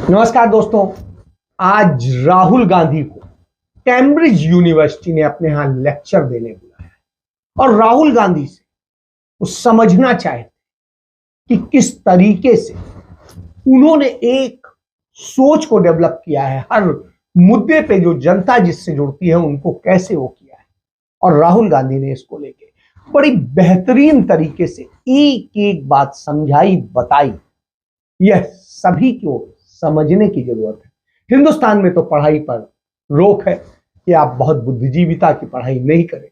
नमस्कार दोस्तों, आज राहुल गांधी को कैम्ब्रिज यूनिवर्सिटी ने अपने यहां लेक्चर देने बुलाया है और राहुल गांधी से वो समझना चाहते कि किस तरीके से उन्होंने एक सोच को डेवलप किया है, हर मुद्दे पे जो जनता जिससे जुड़ती है उनको कैसे वो किया है। और राहुल गांधी ने इसको लेके बड़ी बेहतरीन तरीके से एक एक बात समझाई, बताई। यह सभी को समझने की जरूरत है। हिंदुस्तान में तो पढ़ाई पर रोक है कि आप बहुत बुद्धिजीविता की पढ़ाई नहीं करें,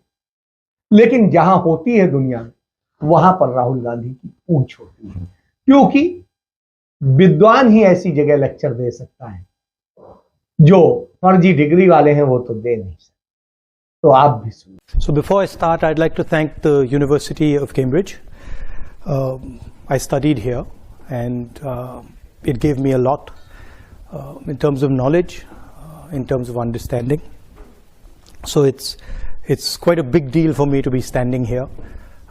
लेकिन जहां होती है दुनिया में वहां पर राहुल गांधी की पूंछ होती है, क्योंकि विद्वान ही ऐसी जगह लेक्चर दे सकता है, जो फर्जी डिग्री वाले हैं वो तो दे नहीं सकते। तो आप भी सुनिए। So before I start, I'd like to thank the University of Cambridge. I studied here and it gave me a lot in terms of knowledge, in terms of understanding. So it's quite a big deal for me to be standing here.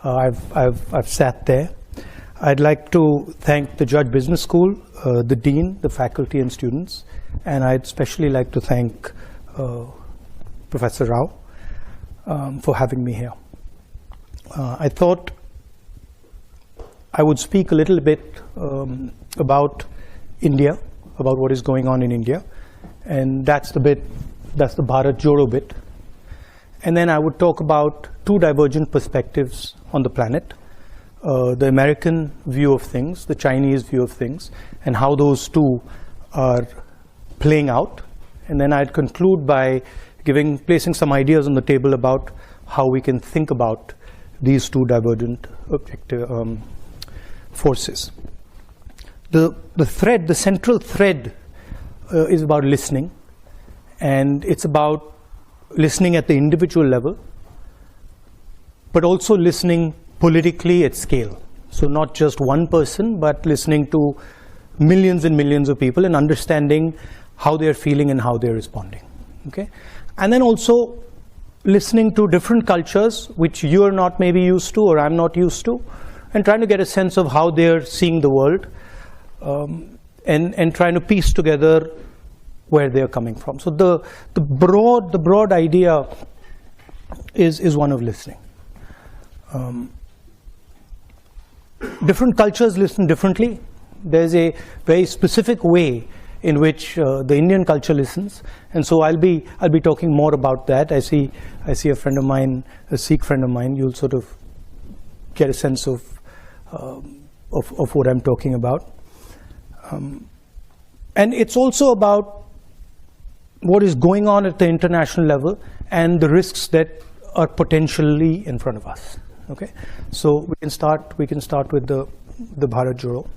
I've sat there. I'd like to thank the Judge Business School, the Dean, the faculty and students, and I'd especially like to thank Professor Rao for having me here. I thought I would speak a little bit about India, about what is going on in India, and that's the Bharat Journal bit. And then I would talk about two divergent perspectives on the planet, the American view of things, the Chinese view of things, and how those two are playing out. And then I'd conclude by placing some ideas on the table about how we can think about these two divergent forces. The central thread is about listening, and it's about listening at the individual level, but also listening politically at scale. So not just one person, but listening to millions and millions of people and understanding how they're feeling and how they're responding. Okay? And then also listening to different cultures which you're not maybe used to or I'm not used to, and trying to get a sense of how they're seeing the world, and trying to piece together where they're coming from. So the broad idea is one of listening. Different cultures listen differently. There's a very specific way in which the Indian culture listens, and so I'll be talking more about that. I see a friend of mine, a Sikh friend of mine. You'll sort of get a sense of what I'm talking about. And it's also about what is going on at the international level and the risks that are potentially in front of us. Okay, so we can start with the Bharat Journal.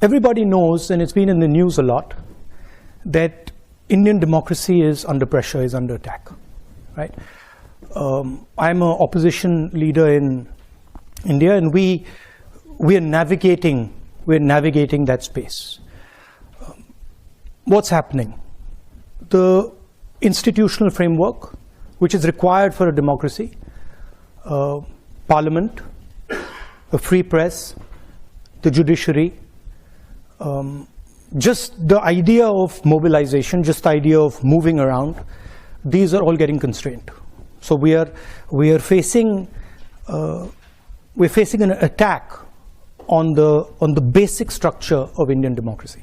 Everybody knows, and it's been in the news a lot, that Indian democracy is under pressure, is under attack, right? I'm an opposition leader in India, and we are navigating that space. What's happening? The institutional framework, which is required for a democracy, parliament, a free press, the judiciary, just the idea of mobilization, just the idea of moving around, these are all getting constrained. So we are facing an attack on the basic structure of Indian democracy.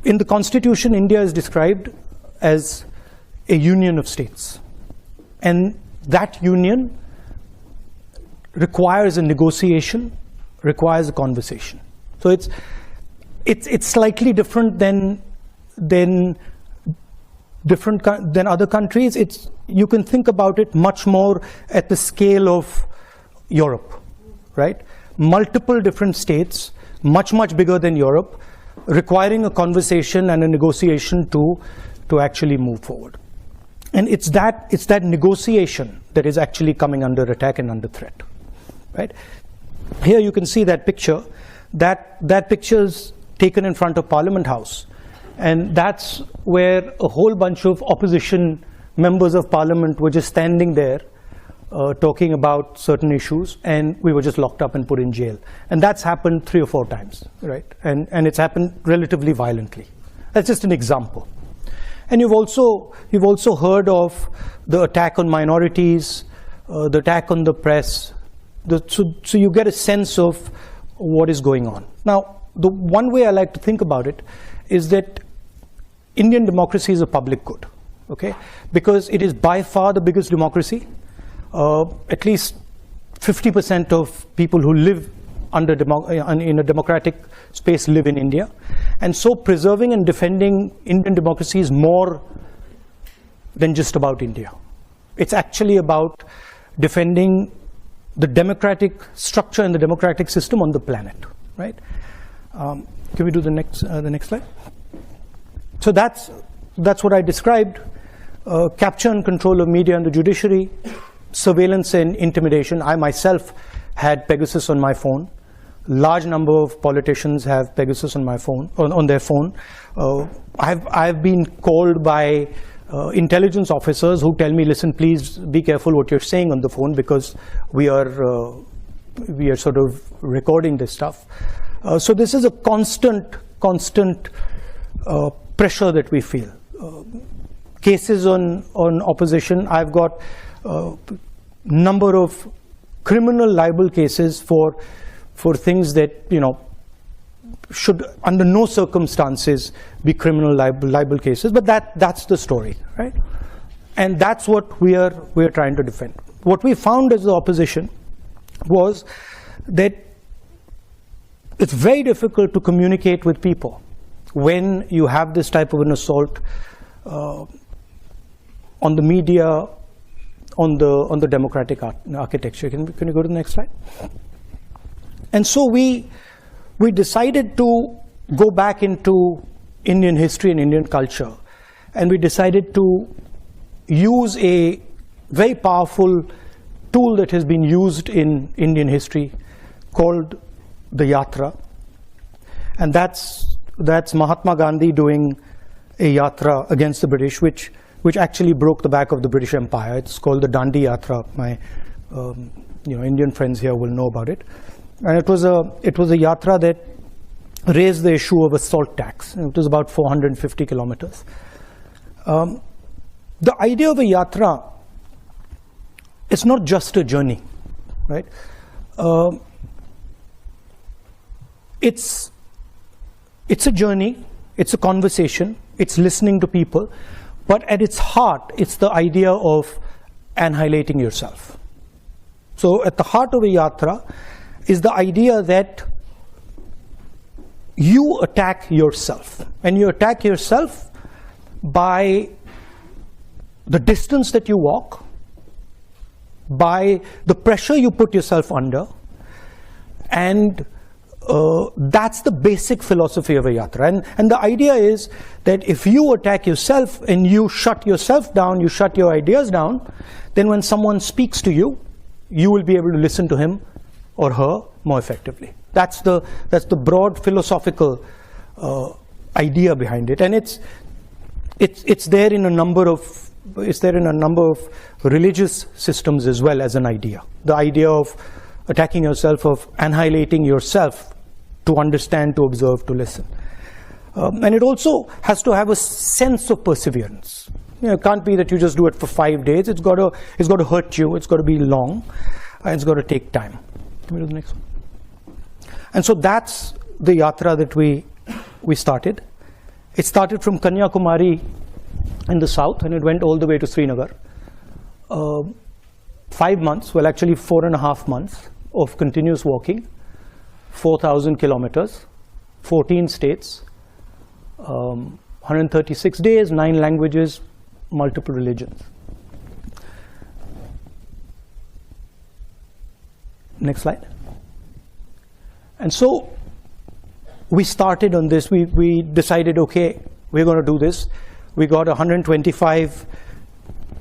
In the Constitution, India is described as a union of states, and that union requires a negotiation, requires a conversation. So it's slightly different than other countries. You can think about it much more at the scale of Europe, right? Multiple different states, much bigger than Europe, requiring a conversation and a negotiation to actually move forward. And it's that negotiation that is actually coming under attack and under threat, right? Here you can see that picture. That picture is taken in front of Parliament House, and that's where a whole bunch of opposition members of Parliament were just standing there talking about certain issues, and we were just locked up and put in jail. And that's happened 3 or 4 times, right? And it's happened relatively violently. That's just an example. And you've also heard of the attack on minorities, the attack on the press. So you get a sense of what is going on. Now, the one way I like to think about it is that Indian democracy is a public good, okay? Because it is by far the biggest democracy. At least 50% of people who live in a democratic space live in India. And so preserving and defending Indian democracy is more than just about India. It's actually about defending the democratic structure and the democratic system on the planet, right? Can we do the next slide? So that's what I described. Capture and control of media and the judiciary, surveillance and intimidation. I myself had Pegasus on my phone. Large number of politicians have Pegasus on my phone, on their phone. I've been called by intelligence officers who tell me, listen, please be careful what you're saying on the phone, because we are sort of recording this stuff. So this is a constant pressure that we feel. Cases on opposition. I've got number of criminal libel cases for things that, you know, should under no circumstances be criminal libel cases, but that's the story, right? And that's what we are trying to defend. What we found as the opposition was that it's very difficult to communicate with people when you have this type of an assault on the media, on the democratic architecture. Can you go to the next slide? And so we decided to go back into Indian history and Indian culture, and we decided to use a very powerful tool that has been used in Indian history called the Yatra. And that's Mahatma Gandhi doing a Yatra against the British, which actually broke the back of the British Empire. It's called the Dandi Yatra. My Indian friends here will know about it. And it was a Yatra that raised the issue of a salt tax. It was about 450 kilometers. The idea of a Yatra, it's not just a journey, right? It's a journey, it's a conversation, it's listening to people, but at its heart, it's the idea of annihilating yourself. So at the heart of a Yatra is the idea that you attack yourself, and you attack yourself by the distance that you walk, by the pressure you put yourself under, and that's the basic philosophy of a Yatra. And the idea is that if you attack yourself and you shut yourself down, you shut your ideas down, then when someone speaks to you, you will be able to listen to him or her more effectively. That's the broad philosophical idea behind it, and it's there in a number of religious systems as well as an idea. The idea of attacking yourself, of annihilating yourself to understand, to observe, to listen. And it also has to have a sense of perseverance. It can't be that you just do it for 5 days. It's got to hurt you. It's got to be long, and it's got to take time. Can we do the next one? And so that's the Yatra that we started. It started from Kanyakumari in the south, and it went all the way to Srinagar. 5 months, well actually 4.5 months of continuous walking, 4,000 kilometers, 14 states, 136 days, 9 languages, multiple religions. Next slide. And so we started on this. We decided, okay, we're going to do this. We got 125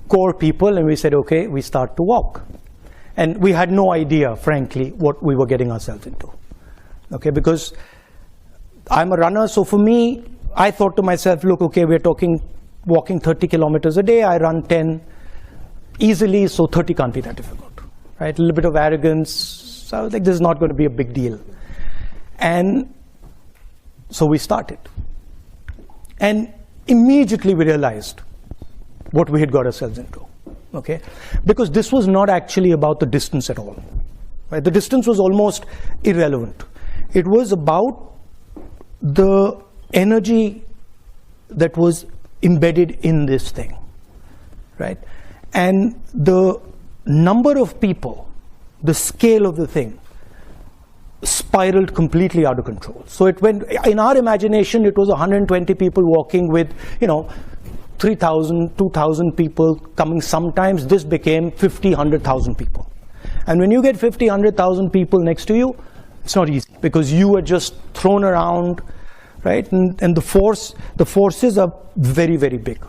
core people, and we said, okay, we start to walk. And we had no idea, frankly, what we were getting ourselves into. Okay, because I'm a runner, so for me, I thought to myself, look, okay, we're walking 30 kilometers a day. I run 10. easily, so 30 can't be that difficult, right? A little bit of arrogance, so I was like, this is not going to be a big deal. And so we started. And immediately we realized what we had got ourselves into, okay? Because this was not actually about the distance at all, right? The distance was almost irrelevant. It was about the energy that was embedded in this thing, right? And the number of people, the scale of the thing, spiraled completely out of control. So it went, in our imagination, it was 120 people walking with, 3,000, 2,000 people coming sometimes. This became 50, 100,000 people. And when you get 50, 100,000 people next to you, it's not easy because you are just thrown around, right? And the forces are very, very big.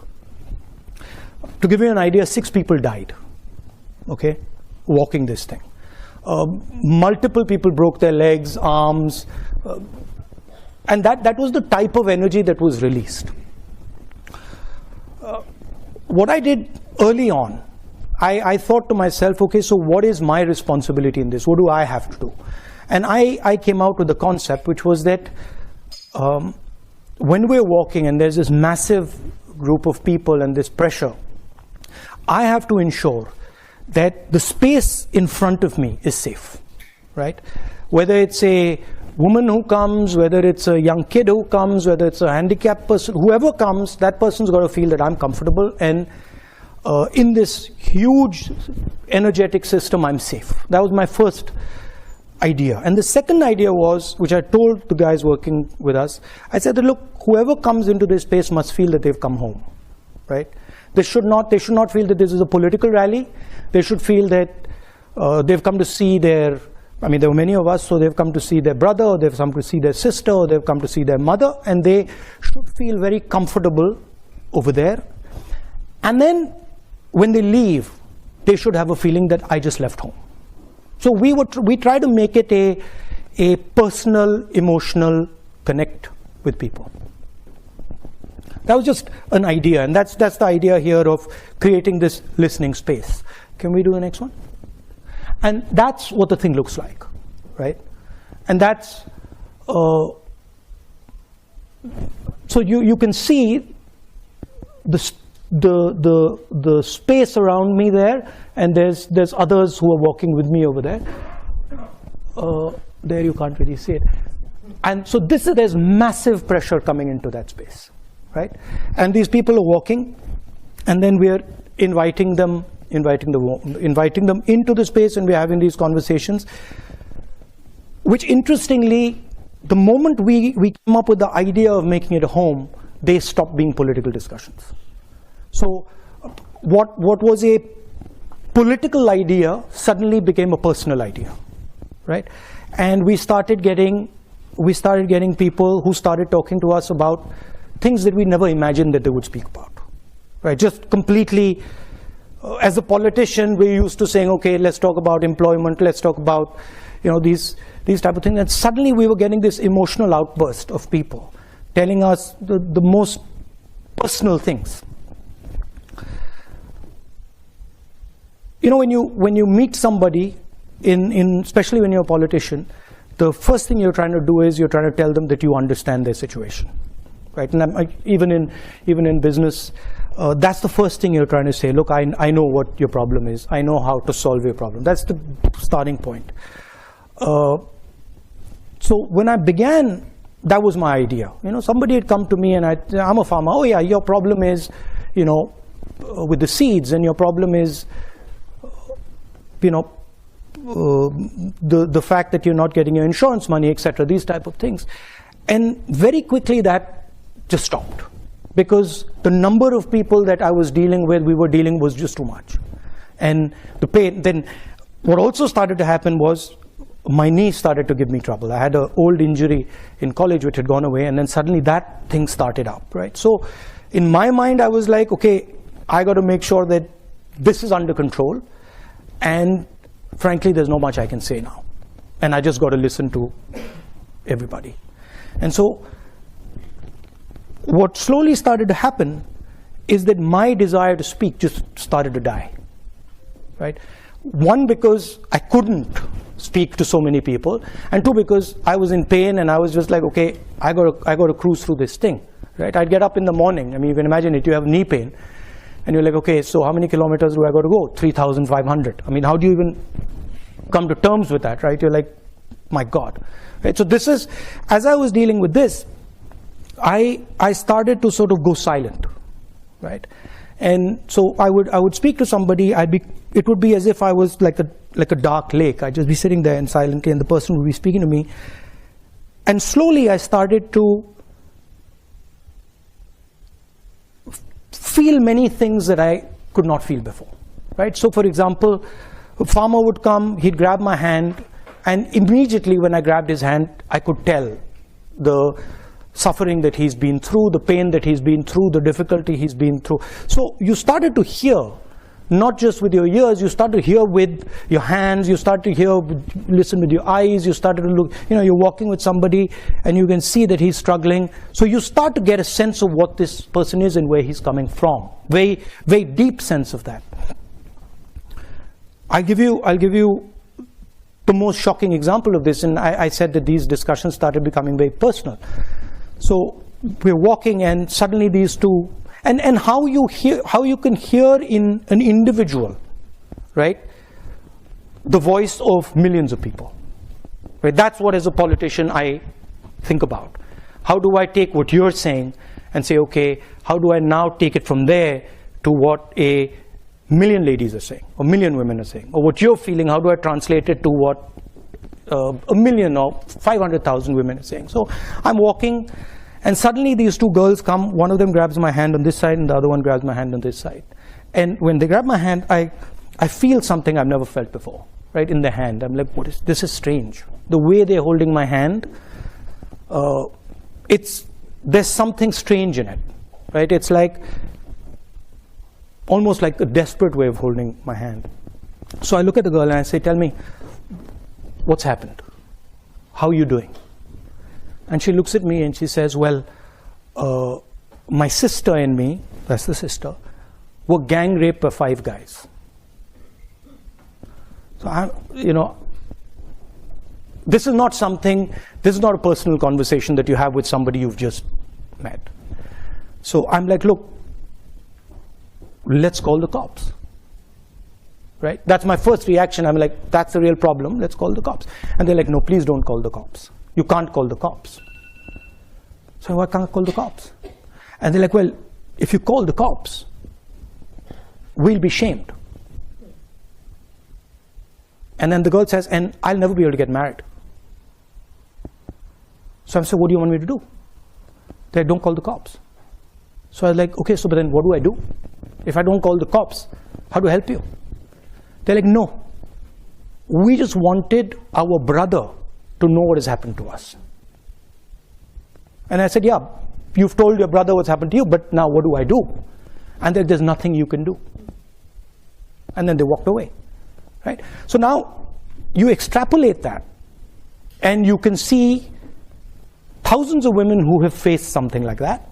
To give you an idea, 6 people died, okay, walking this thing. Multiple people broke their legs, arms, and that was the type of energy that was released. What I did early on, I thought to myself, okay, so what is my responsibility in this? What do I have to do? And I came out with the concept, which was that when we're walking and there's this massive group of people and this pressure, I have to ensure that the space in front of me is safe, right? Whether it's a woman who comes, whether it's a young kid who comes, whether it's a handicapped person, whoever comes, that person's got to feel that I'm comfortable and in this huge energetic system, I'm safe. That was my first idea. And the second idea was, which I told the guys working with us, I said that, look, whoever comes into this space must feel that they've come home, right? They should not feel that this is a political rally. They should feel that they've come to see there were many of us, so they've come to see their brother, or they've come to see their sister, or they've come to see their mother, and they should feel very comfortable over there. And then when they leave, they should have a feeling that I just left home. So we try to make it a personal, emotional connect with people. That was just an idea, and that's the idea here of creating this listening space. Can we do the next one? And that's what the thing looks like, right? And that's so you can see the space around me there, and there's others who are walking with me over there. There you can't really see it, and so there's massive pressure coming into that space. Right? And these people are walking, and then we are inviting them into the space, and we're having these conversations, which interestingly, the moment we came up with the idea of making it a home, they stopped being political discussions. So what was a political idea suddenly became a personal idea, right? And we started getting people who started talking to us about things that we never imagined that they would speak about, right? Just completely, as a politician, we're used to saying, okay, let's talk about employment, let's talk about, these type of things. And suddenly we were getting this emotional outburst of people telling us the most personal things. When you meet somebody, especially when you're a politician, the first thing you're trying to do is you're trying to tell them that you understand their situation. Right, and even in business, that's the first thing you're trying to say. Look, I know what your problem is. I know how to solve your problem. That's the starting point. So when I began, that was my idea. Somebody had come to me, and I'm a farmer. Oh yeah, your problem is, with the seeds, and your problem is, the fact that you're not getting your insurance money, etc. These type of things, and very quickly that just stopped, because the number of people that we were dealing was just too much. And the pain, then what also started to happen was my knee started to give me trouble. I had an old injury in college which had gone away, and then suddenly that thing started up, right? So in my mind, I was like, okay, I got to make sure that this is under control, and frankly, there's not much I can say now. And I just got to listen to everybody. And so what slowly started to happen is that my desire to speak just started to die. right? One, because I couldn't speak to so many people, and two, because I was in pain and I was just like, okay, I got to cruise through this thing, right? I'd get up in the morning. I mean, you can imagine it. You have knee pain, and you're like, okay, so how many kilometers do I got to go? 3,500. I mean, how do you even come to terms with that, right? You're like, my God, right? So this is, as I was dealing with this, I started to sort of go silent, right? And so I would speak to somebody. It would be as if I was like a dark lake. I'd just be sitting there and silently, and the person would be speaking to me. And slowly I started to feel many things that I could not feel before, right? So for example, a farmer would come, he'd grab my hand, and immediately when I grabbed his hand, I could tell the suffering that he's been through, the pain that he's been through, the difficulty he's been through. So you started to hear, not just with your ears, you start to hear with your hands, you start to hear, listen with your eyes, you started to look, you're walking with somebody and you can see that he's struggling. So you start to get a sense of what this person is and where he's coming from. Very, very deep sense of that. I'll give you the most shocking example of this, and I said that these discussions started becoming very personal. So we're walking, and suddenly these two, and how you can hear in an individual, right, the voice of millions of people, right? That's what, as a politician, I think about. How do I take what you're saying and say, okay, how do I now take it from there to what a million ladies are saying, or million women are saying, or what you're feeling, how do I translate it to what a million or 500,000 women are saying? So I'm walking, and suddenly these two girls come. One of them grabs my hand on this side, and the other one grabs my hand on this side. And when they grab my hand, I feel something I've never felt before, right, in their hand. I'm like, this is strange. The way they're holding my hand, there's something strange in it, right? It's like, almost like a desperate way of holding my hand. So I look at the girl and I say, tell me, what's happened? How are you doing? And she looks at me and she says, well, my sister and me, that's the sister, were gang raped by 5 guys. So this is not a personal conversation that you have with somebody you've just met. So I'm like, look, let's call the cops, right? That's my first reaction. I'm like, that's the real problem, let's call the cops. And they're like, no, please don't call the cops. You can't call the cops. So why can't I call the cops? And they're like, well, if you call the cops, we'll be shamed. And then the girl says, and I'll never be able to get married. So I'm saying, what do you want me to do? They're like, don't call the cops. So I was like, okay, so but then what do I do? If I don't call the cops, how do I help you? They're like, no, we just wanted our brother to know what has happened to us. And I said, yeah, you've told your brother what's happened to you, but now what do I do? And there's nothing you can do. And then they walked away, right? So now you extrapolate that, and you can see thousands of women who have faced something like that,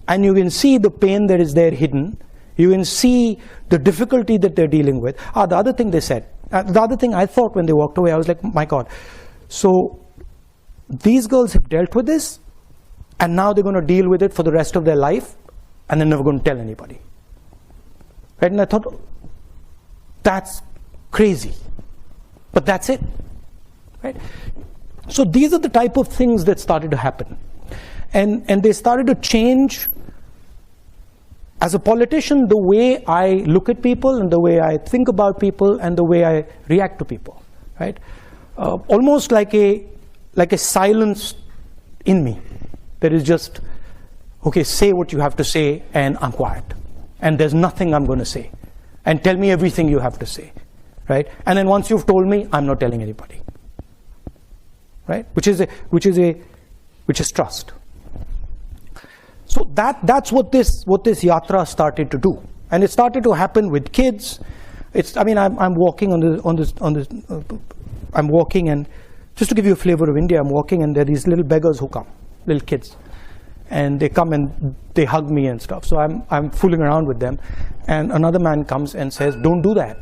and you can see the pain that is there hidden. You can see the difficulty that they're dealing with. The other thing they said, the other thing I thought when they walked away, I was like, my God, so these girls have dealt with this, and now they're going to deal with it for the rest of their life, and they're never going to tell anybody. Right? And I thought, that's crazy. But that's it. Right? So these are the type of things that started to happen. And they started to change, as a politician, the way I look at people and the way I think about people and the way I react to people, right? Almost like a silence in me that is just, okay, say what you have to say and I'm quiet. And there's nothing I'm going to say. And tell me everything you have to say, right? And then once you've told me, I'm not telling anybody, right? Which is trust. So that's what this yatra started to do, and it started to happen with kids. I'm walking I'm walking, and just to give you a flavor of India, I'm walking, and there are these little beggars who come, little kids, and they come and they hug me and stuff. So I'm fooling around with them, and another man comes and says, "Don't do that."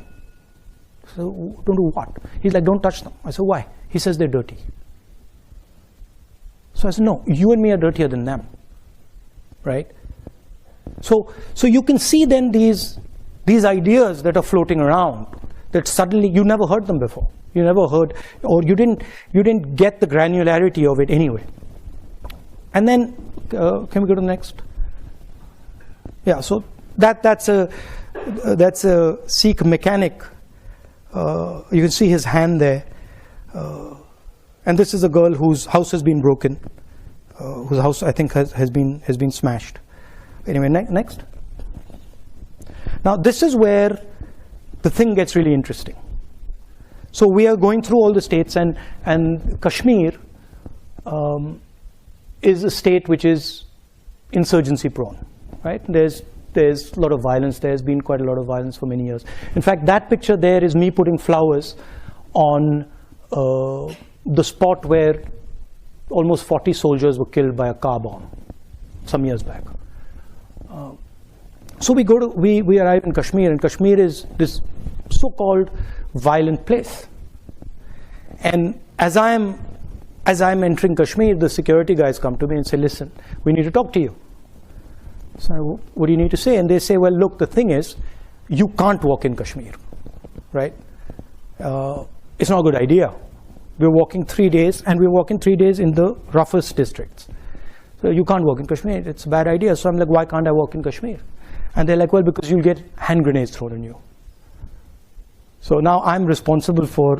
So, don't do what? He's like, don't touch them. I said, why? He says they're dirty. So I said, no, you and me are dirtier than them, right? So you can see then these ideas that are floating around that suddenly you never heard them before. You never heard, or you didn't get the granularity of it anyway. And then, can we go to the next? Yeah, so that's a Sikh mechanic. You can see his hand there. And this is a girl whose house has been broken, whose house I think has been smashed. Anyway, next. Now this is where the thing gets really interesting. So we are going through all the states, and Kashmir is a state which is insurgency prone, right? There's a lot of violence. There's been quite a lot of violence for many years. In fact, that picture there is me putting flowers on the spot where almost 40 soldiers were killed by a car bomb some years back. So we arrive in Kashmir, and Kashmir is this so-called violent place. And as I'm entering Kashmir, the security guys come to me and say, listen, we need to talk to you. So what do you need to say? And they say, well, look, the thing is, you can't walk in Kashmir, right? It's not a good idea. We're walking 3 days, and we're walking 3 days in the roughest districts. So you can't walk in Kashmir. It's a bad idea. So I'm like, why can't I walk in Kashmir? And they're like, well, because you'll get hand grenades thrown on you. So now I'm responsible for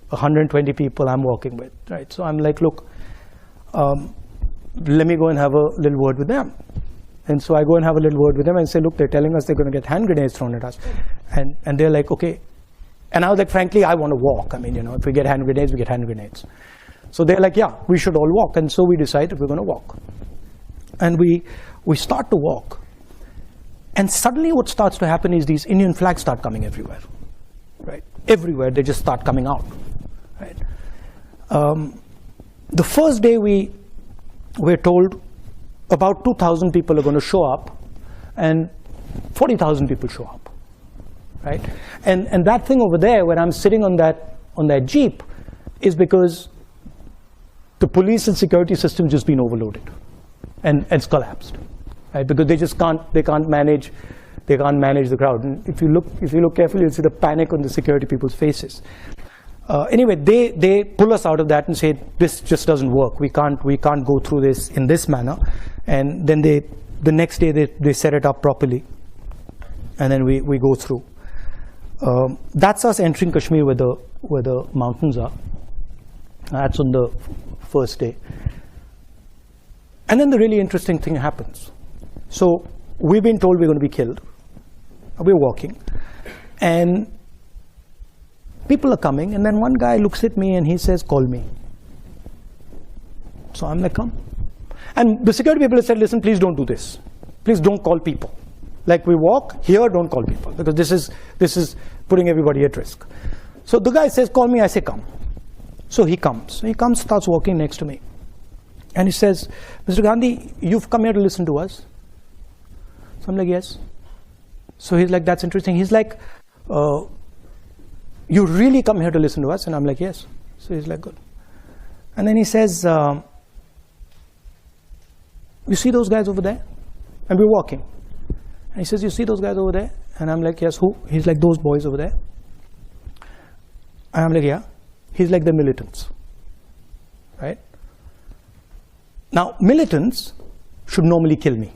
120 people I'm walking with, right? So I'm like, look, let me go and have a little word with them. And so I go and have a little word with them and say, look, they're telling us they're going to get hand grenades thrown at us. And they're like, okay. And I was like, frankly, I want to walk. I mean, if we get hand grenades, we get hand grenades. So they're like, yeah, we should all walk. And so we decided we're going to walk. And we start to walk. And suddenly what starts to happen is these Indian flags start coming everywhere, right? Everywhere, they just start coming out, right? The first day we're told about 2,000 people are going to show up, and 40,000 people show up, right? And that thing over there, where I'm sitting on that jeep, is because the police and security system just been overloaded, and it's collapsed, right? Because they can't manage the crowd. And if you look carefully, you'll see the panic on the security people's faces. Anyway, they pull us out of that and say, this just doesn't work. We can't go through this in this manner. And then the next day they set it up properly, and then we go through. That's us entering Kashmir where the mountains are. That's on the first day. And then the really interesting thing happens. So we've been told we're going to be killed. We're walking, and people are coming, and then one guy looks at me and he says, call me. So I'm like, come. And the security people have said, listen, please don't do this. Please don't call people. Like, we walk here, don't call people, because this is putting everybody at risk. So the guy says, call me. I say, come. So he comes, starts walking next to me. And he says, Mr. Gandhi, you've come here to listen to us. So I'm like, yes. So he's like, that's interesting. He's like, you really come here to listen to us? And I'm like, yes. So he's like, good. And then he says, you see those guys over there? And we're walking. And he says, you see those guys over there? And I'm like, yes, who? He's like, those boys over there. And I'm like, yeah. He's like, the militants, right? Now, militants should normally kill me.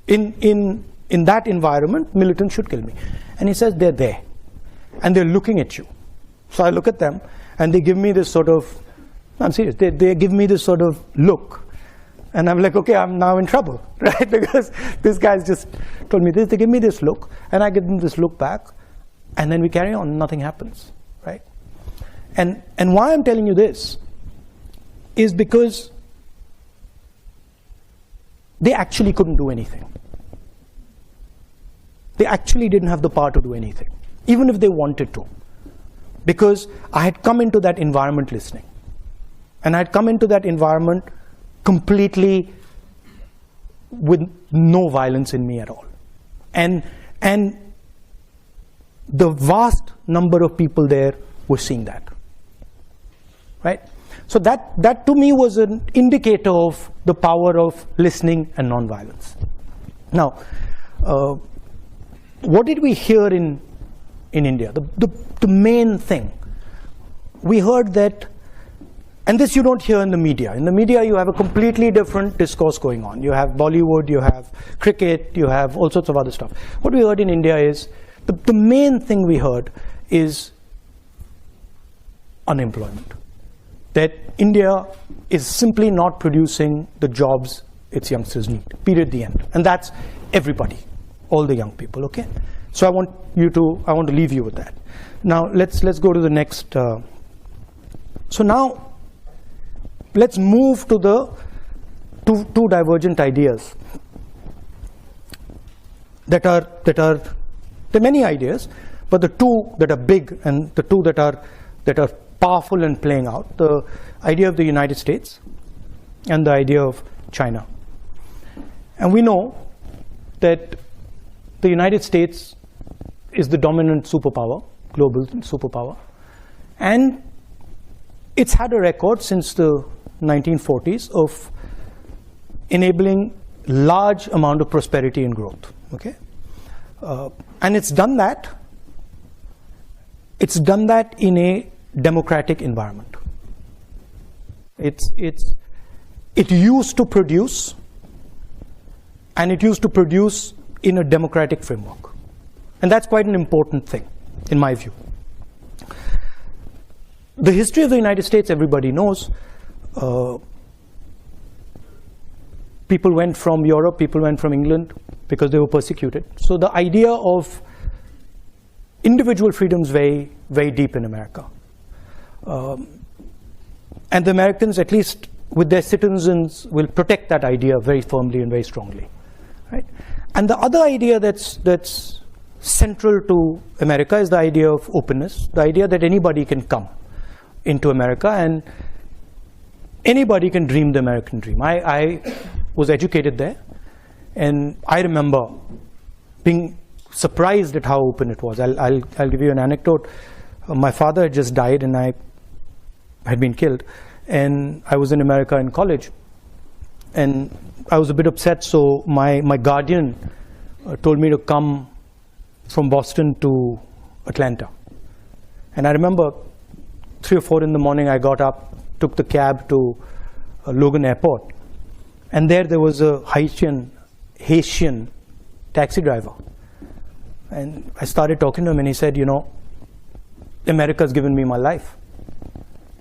In that environment, militants should kill me. And he says, they're there, and they're looking at you. So I look at them, and they give me this sort of, I'm serious, they give me this sort of look. And I'm like, okay, I'm now in trouble, right? Because this guy's just told me this. They give me this look, and I give them this look back, and then we carry on, nothing happens, right? And why I'm telling you this is because they actually couldn't do anything. They actually didn't have the power to do anything, even if they wanted to. Because I had come into that environment listening. And I had come into that environment completely with no violence in me at all. And the vast number of people there were seeing that, right? So that to me was an indicator of the power of listening and nonviolence. Now, what did we hear in India? The main thing, we heard that, and this you don't hear in the media. In the media, you have a completely different discourse going on. You have Bollywood, you have cricket, you have all sorts of other stuff. What we heard in India is, the main thing we heard is unemployment. That India is simply not producing the jobs its youngsters need, period, the end. And that's everybody, all the young people, okay? So I want to leave you with that. Now, let's go to the next. So now, let's move to the two divergent ideas that are, there are many ideas, but the two that are big and the two that are powerful and playing out, the idea of the United States and the idea of China. And we know that the United States is the dominant superpower, global superpower, and it's had a record since the 1940s of enabling large amount of prosperity and growth, okay? And it's done that in a democratic environment. It used to produce, and it used to produce in a democratic framework. And that's quite an important thing, in my view. The history of the United States, everybody knows. People went from Europe, people went from England because they were persecuted. So the idea of individual freedom is very, very deep in America. And the Americans, at least with their citizens, will protect that idea very firmly and very strongly, right? And the other idea that's central to America is the idea of openness, the idea that anybody can come into America and anybody can dream the American dream. I was educated there, and I remember being surprised at how open it was. I'll give you an anecdote. My father had just died, and I had been killed, and I was in America in college, and I was a bit upset. So my guardian told me to come from Boston to Atlanta, and I remember 3 or 4 in the morning. I got up, took the cab to Logan Airport, and there was a Haitian taxi driver, and I started talking to him, and he said, you know, America's given me my life.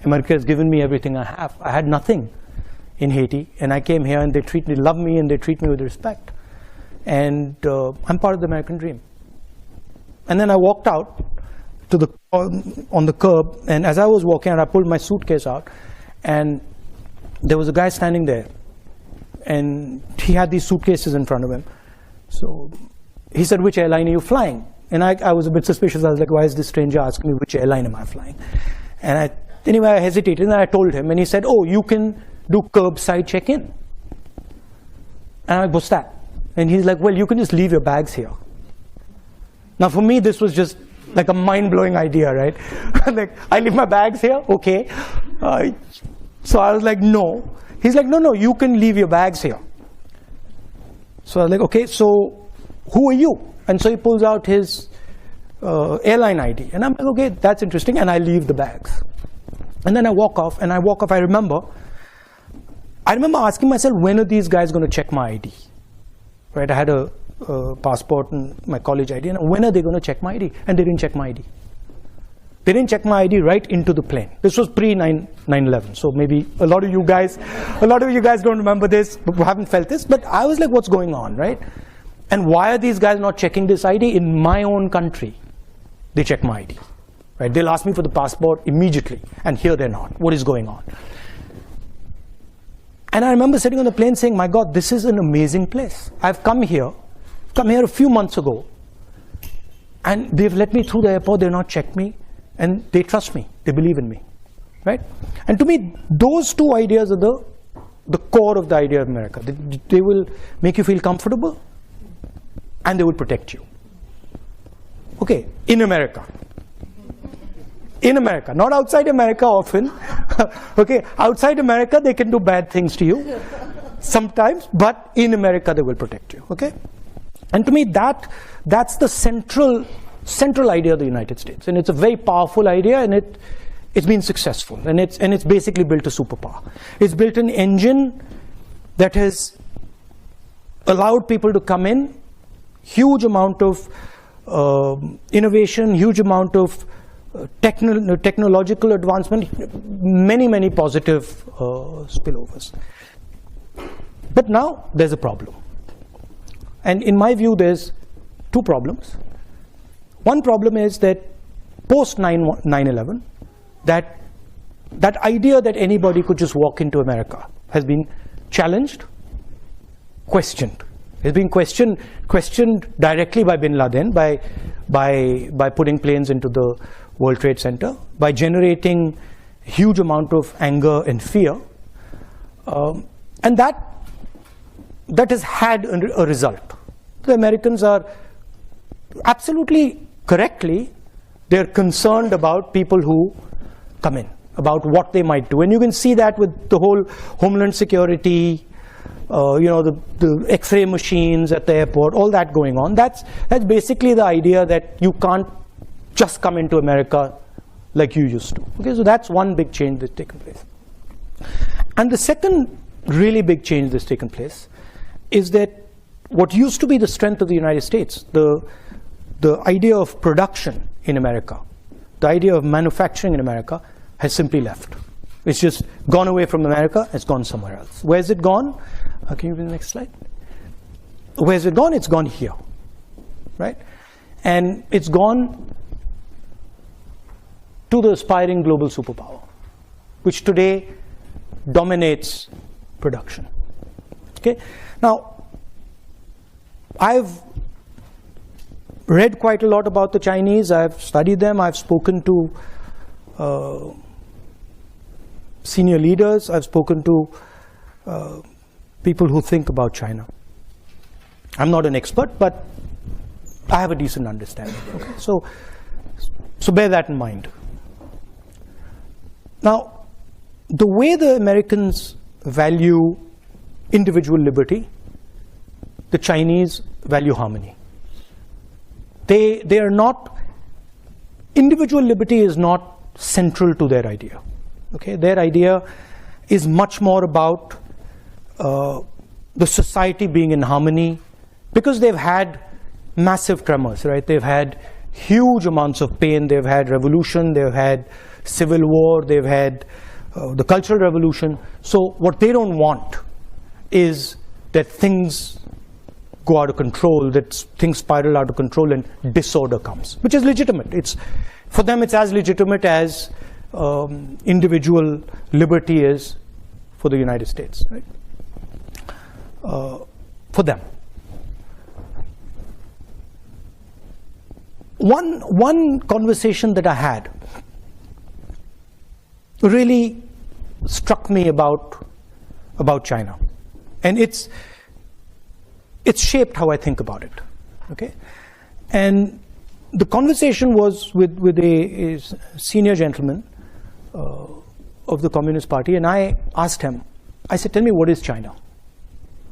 America has given me everything I have. I had nothing in Haiti, and I came here, and they love me, and they treat me with respect, and I'm part of the American dream. And then I walked out to on the curb, and as I was walking out, I pulled my suitcase out, and there was a guy standing there, and he had these suitcases in front of him. So he said, "Which airline are you flying?" And I was a bit suspicious. I was like, why is this stranger asking me which airline am I flying? And anyway, I hesitated, and I told him, and he said, "Oh, you can do curbside check-in." And I'm like, "What's that?" And he's like, "Well, you can just leave your bags here." Now, for me, this was just like a mind-blowing idea, right? Like, I leave my bags here? Okay. So I was like, no. He's like, no, you can leave your bags here. So I was like, okay, so who are you? And so he pulls out his airline ID. And I'm like, okay, that's interesting. And I leave the bags. And then I walk off. I remember asking myself, when are these guys going to check my ID? Right? I had a passport and my college ID. And when are they going to check my ID? And they didn't check my ID. They didn't check my ID right into the plane. This was pre-9/11. So maybe a lot of you guys don't remember this, but haven't felt this. But I was like, what's going on, right? And why are these guys not checking this ID in my own country? They check my ID, right? They'll ask me for the passport immediately, and here they're not. What is going on? And I remember sitting on the plane saying, my God, this is an amazing place. I've come here a few months ago, and they've let me through the airport. They've not checked me, and they trust me. They believe in me, right? And to me, those two ideas are the core of the idea of America. They will make you feel comfortable, and they will protect you. Okay, in America. In America, not outside America often. Okay, outside America they can do bad things to you sometimes, but in America they will protect you. Okay, and to me that's the central idea of the United States, and it's a very powerful idea, and it's been successful, and it's basically built a superpower. It's built an engine that has allowed people to come in, huge amount of innovation, huge amount of technological advancement, many positive spillovers. But now there's a problem, and in my view there's two problems. One problem is that post 9/11, that idea that anybody could just walk into America has been challenged, questioned. It's been questioned directly by bin Laden, by putting planes into the World Trade Center, by generating huge amount of anger and fear, and that has had a result. The Americans are absolutely correctly, they're concerned about people who come in, about what they might do, and you can see that with the whole Homeland Security, the X-ray machines at the airport, all that going on. That's basically the idea that you can't just come into America like you used to. Okay, so that's one big change that's taken place. And the second really big change that's taken place is that what used to be the strength of the United States, the idea of production in America, the idea of manufacturing in America, has simply left. It's just gone away from America, it's gone somewhere else. Where's it gone? Can you give me the next slide? Where's it gone? It's gone here, right? And it's gone to the aspiring global superpower, which today dominates production. Okay? Now, I've read quite a lot about the Chinese. I've studied them. I've spoken to senior leaders. I've spoken to people who think about China. I'm not an expert, but I have a decent understanding. Okay? So bear that in mind. Now, the way the Americans value individual liberty, the Chinese value harmony. They are not, individual liberty is not central to their idea. Okay, their idea is much more about the society being in harmony, because they've had massive tremors, right? They've had huge amounts of pain, they've had revolution, they've had civil war, they've had the Cultural Revolution. So what they don't want is that things go out of control, that things spiral out of control and disorder comes, which is legitimate. For them it's as legitimate as individual liberty is for the United States, right? For them. One conversation that I had really struck me about China, and it's shaped how I think about it. Okay, and the conversation was with a senior gentleman of the Communist Party, and I asked him, I said, tell me, what is China?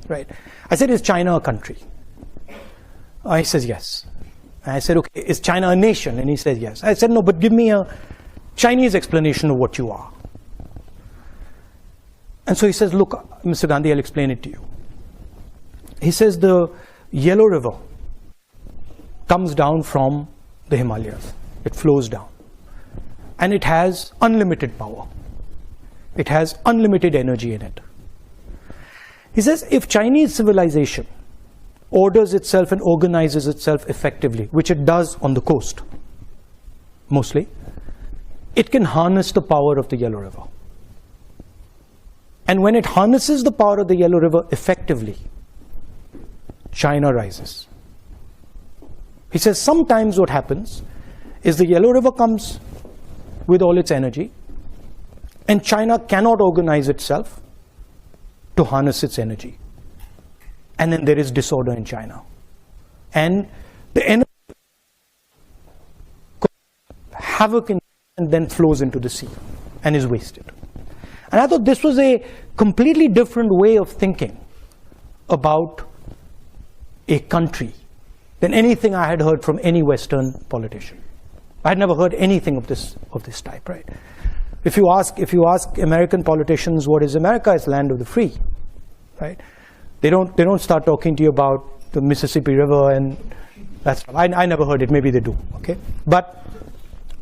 Right? I said, is China a country? He says yes. I said, okay, is China a nation? And he said yes. I said, no, but give me a Chinese explanation of what you are. And so he says, look, Mr. Gandhi, I'll explain it to you. He says the Yellow River comes down from the Himalayas. It flows down. And it has unlimited power. It has unlimited energy in it. He says, if Chinese civilization orders itself and organizes itself effectively, which it does on the coast, mostly, it can harness the power of the Yellow River. And when it harnesses the power of the Yellow River effectively, China rises. He says sometimes what happens is the Yellow River comes with all its energy, and China cannot organize itself to harness its energy. And then there is disorder in China. And the energy havoc and then flows into the sea and is wasted. And I thought this was a completely different way of thinking about a country than anything I had heard from any Western politician. I had never heard anything of this type, right? If you ask American politicians what is America, it's land of the free, right? They don't start talking to you about the Mississippi River and that stuff. I never heard it. Maybe they do. Okay, but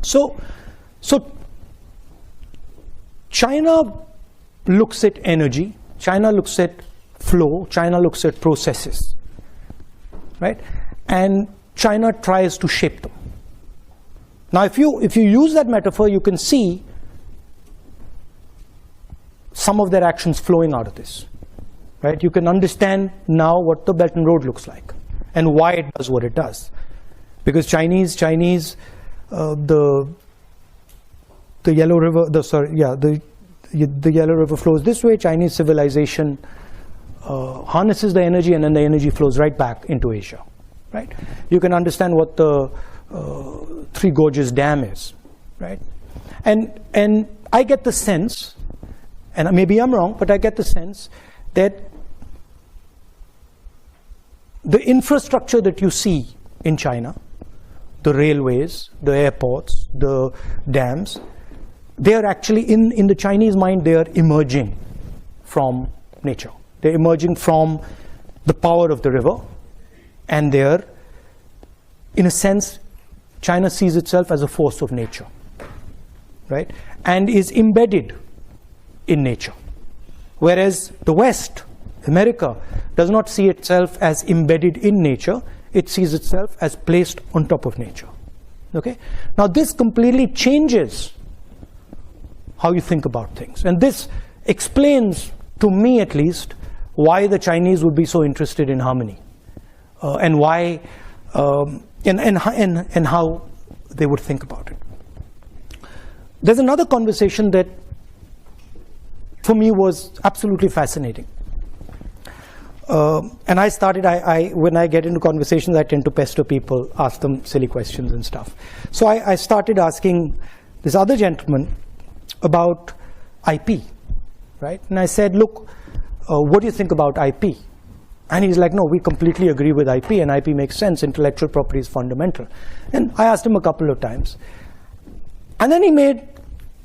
so China looks at energy. China looks at flow. China looks at processes, right? And China tries to shape them. Now, if you use that metaphor, you can see some of their actions flowing out of this, right? You can understand now what the Belt and Road looks like and why it does what it does, because Chinese, the Yellow River, the Yellow River flows this way. Chinese civilization harnesses the energy, and then the energy flows right back into Asia, right? You can understand what the Three Gorges Dam is, right? And I get the sense, and maybe I'm wrong, but I get the sense that the infrastructure that you see in China, the railways, the airports, the dams, they are actually, in the Chinese mind, they are emerging from nature. They're emerging from the power of the river, and they're, in a sense, China sees itself as a force of nature, right? And is embedded in nature. Whereas the West, America, does not see itself as embedded in nature. It sees itself as placed on top of nature. Okay? Now this completely changes how you think about things. And this explains, to me at least, why the Chinese would be so interested in harmony, and why and how they would think about it. There's another conversation that for me was absolutely fascinating. And I started, when I get into conversations, I tend to pester people, ask them silly questions and stuff. So I started asking this other gentleman about IP, right? And I said, look, what do you think about IP? And he's like, no, we completely agree with IP, and IP makes sense. Intellectual property is fundamental. And I asked him a couple of times. And then he made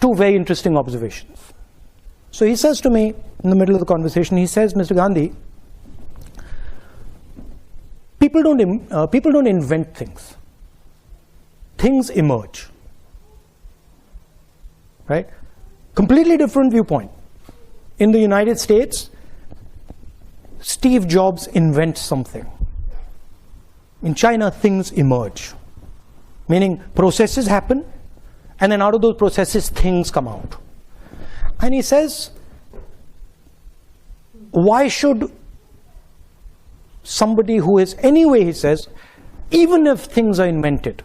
two very interesting observations. So he says to me, in the middle of the conversation, he says, Mr. Gandhi, people don't invent things. Things emerge, right? Completely different viewpoint. In the United States, Steve Jobs invents something. In China, things emerge, meaning processes happen, and then out of those processes, things come out. And he says, why should somebody who is, anyway, he says, even if things are invented,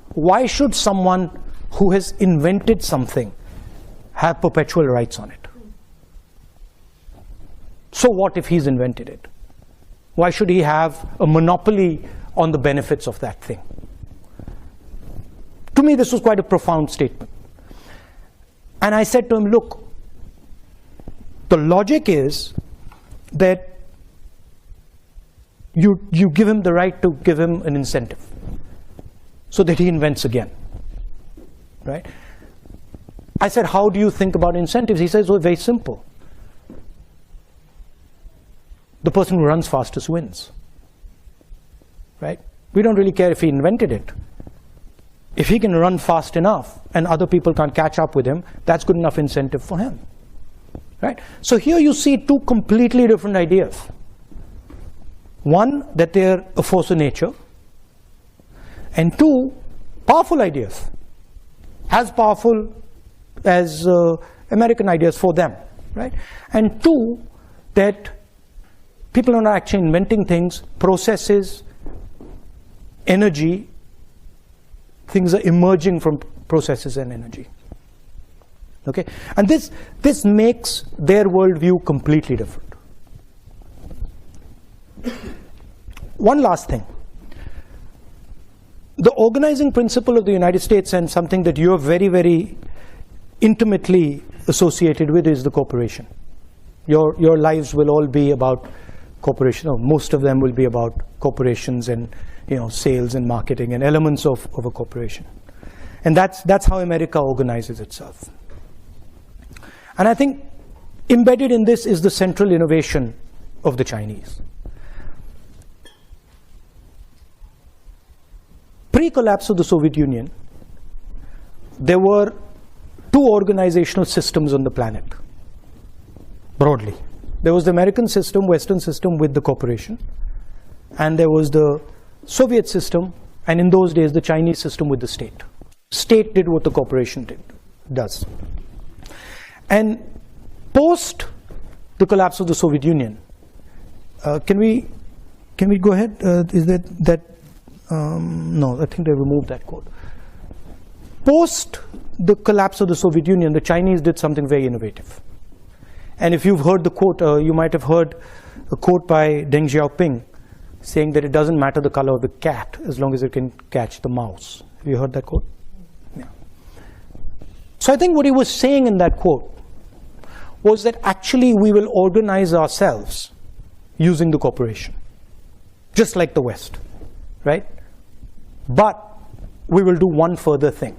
why should someone who has invented something have perpetual rights on it? So what if he's invented it? Why should he have a monopoly on the benefits of that thing? To me, this was quite a profound statement. And I said to him, look, the logic is that you give him the right to give him an incentive so that he invents again, right? I said, how do you think about incentives? He says, well, very simple. The person who runs fastest wins, right? We don't really care if he invented it. If he can run fast enough and other people can't catch up with him, that's good enough incentive for him, right? So here you see two completely different ideas. One, that they're a force of nature, and two, powerful ideas, as powerful as American ideas for them, right? And two, that people are not actually inventing things, processes, energy, things are emerging from processes and energy. Okay? And this makes their worldview completely different. One last thing. the organizing principle of the United States, and something that you're very, very intimately associated with, is the corporation. Your lives will all be about corporation, or most of them will be about corporations and, you know, sales and marketing and elements of a corporation. And that's how America organizes itself. And I think embedded in this is the central innovation of the Chinese. Pre-collapse of the Soviet Union, there were two organizational systems on the planet, broadly. There was the American system, Western system with the corporation, and there was the Soviet system, and in those days the Chinese system with the state. State did what the corporation does. And post the collapse of the Soviet Union, can we go ahead? Is that no, I think they removed that quote. Post the collapse of the Soviet Union, the Chinese did something very innovative. And if you've heard the quote, you might have heard a quote by Deng Xiaoping saying that it doesn't matter the color of the cat as long as it can catch the mouse. Have you heard that quote? Yeah. So I think what he was saying in that quote was that actually we will organize ourselves using the corporation, just like the West, right? But we will do one further thing.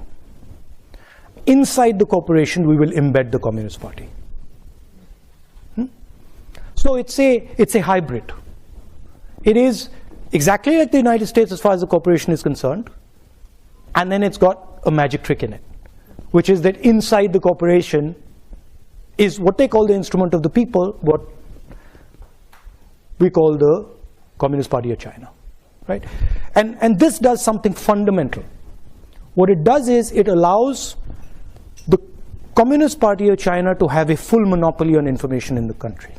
Inside the corporation, we will embed the Communist Party. So it's a hybrid. It is exactly like the United States as far as the corporation is concerned, and then it's got a magic trick in it, which is that inside the corporation is what they call the instrument of the people, what we call the Communist Party of China, right? And this does something fundamental. What it does is it allows the Communist Party of China to have a full monopoly on information in the country,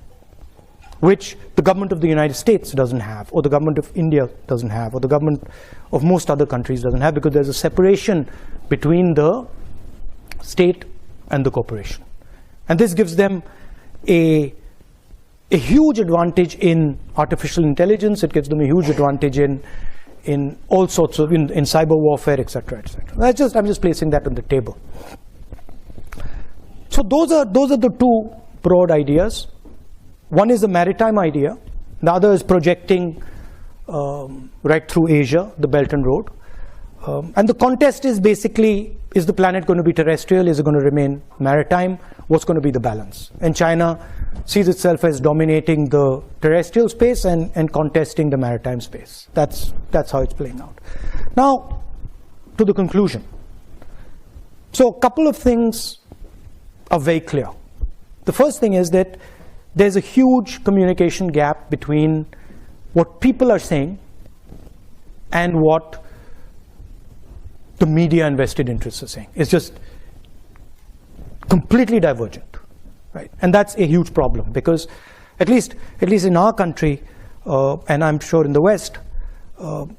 which the government of the United States doesn't have, or the government of India doesn't have, or the government of most other countries doesn't have, because there's a separation between the state and the corporation. And this gives them a huge advantage in artificial intelligence. It gives them a huge advantage in all sorts of, in cyber warfare, etc., etc. I'm just placing that on the table. So those are the two broad ideas. One is the maritime idea. The other is projecting right through Asia, the Belt and Road. And the contest is basically, is the planet going to be terrestrial? Is it going to remain maritime? What's going to be the balance? And China sees itself as dominating the terrestrial space and contesting the maritime space. That's how it's playing out. Now, to the conclusion. So a couple of things are very clear. The first thing is that there's a huge communication gap between what people are saying and what the media and vested interests are saying. It's just completely divergent, right? And that's a huge problem, because at least in our country, and I'm sure in the West,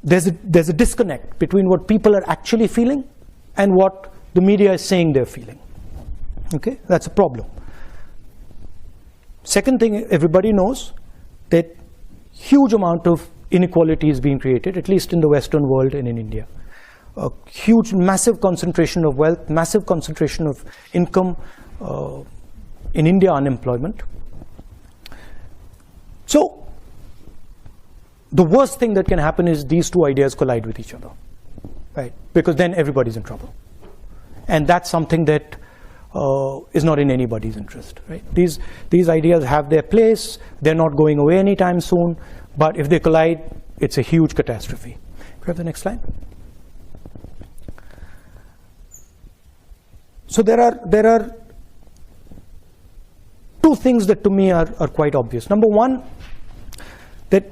there's a disconnect between what people are actually feeling and what the media is saying they're feeling. Okay, that's a problem. Second thing, everybody knows that huge amount of inequality is being created, at least in the Western world and in India. A huge, massive concentration of wealth, massive concentration of income, in India, unemployment. So the worst thing that can happen is these two ideas collide with each other, right? Because then everybody's in trouble. And that's something that is not in anybody's interest, right? These ideas have their place. They're not going away anytime soon. But if they collide, it's a huge catastrophe. Can we have the next slide? So there are two things that to me are quite obvious. Number one, that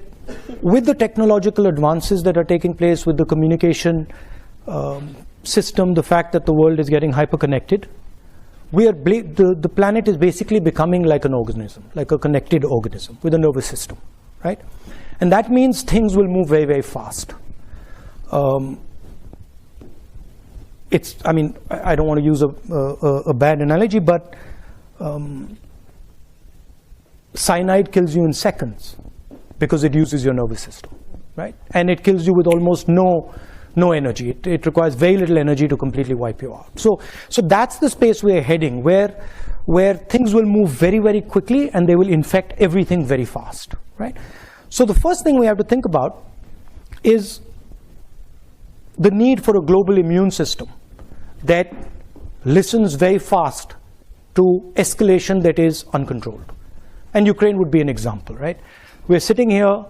with the technological advances that are taking place, with the communication system, the fact that the world is getting hyperconnected, the planet is basically becoming like an organism, like a connected organism with a nervous system, right? And that means things will move very, very fast. I mean, I don't want to use a bad analogy, but cyanide kills you in seconds because it uses your nervous system, right? And it kills you with almost no no energy. It requires very little energy to completely wipe you out. So that's the space we're heading, where things will move very, very quickly and they will infect everything very fast, right? So the first thing we have to think about is the need for a global immune system that listens very fast to escalation that is uncontrolled. And Ukraine would be an example, right? We're sitting here,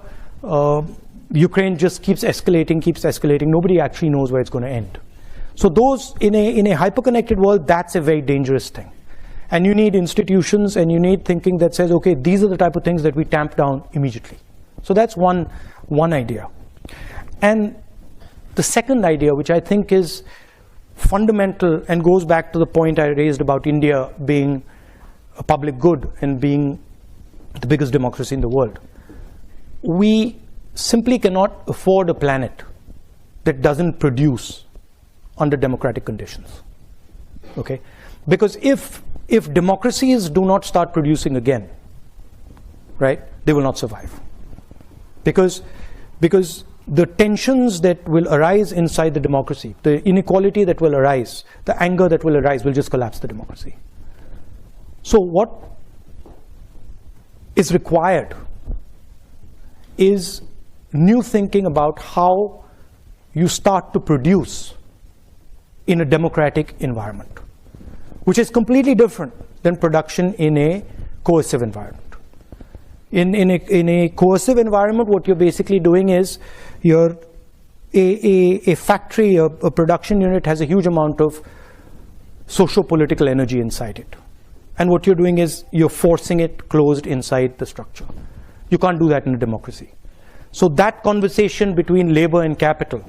Ukraine just keeps escalating. Nobody actually knows where it's going to end. So those, in a hyper-connected world, that's a very dangerous thing. And you need institutions and you need thinking that says, okay, these are the type of things that we tamp down immediately. So that's one idea. And the second idea, which I think is fundamental and goes back to the point I raised about India being a public good and being the biggest democracy in the world. We simply cannot afford a planet that doesn't produce under democratic conditions. Okay? Because if democracies do not start producing again, right, they will not survive. Because the tensions that will arise inside the democracy, the inequality that will arise, the anger that will arise will just collapse the democracy. So what is required is new thinking about how you start to produce in a democratic environment, which is completely different than production in a coercive environment. In a coercive environment, what you're basically doing is a factory, a production unit has a huge amount of socio-political energy inside it. And what you're doing is you're forcing it closed inside the structure. You can't do that in a democracy. So that conversation between labor and capital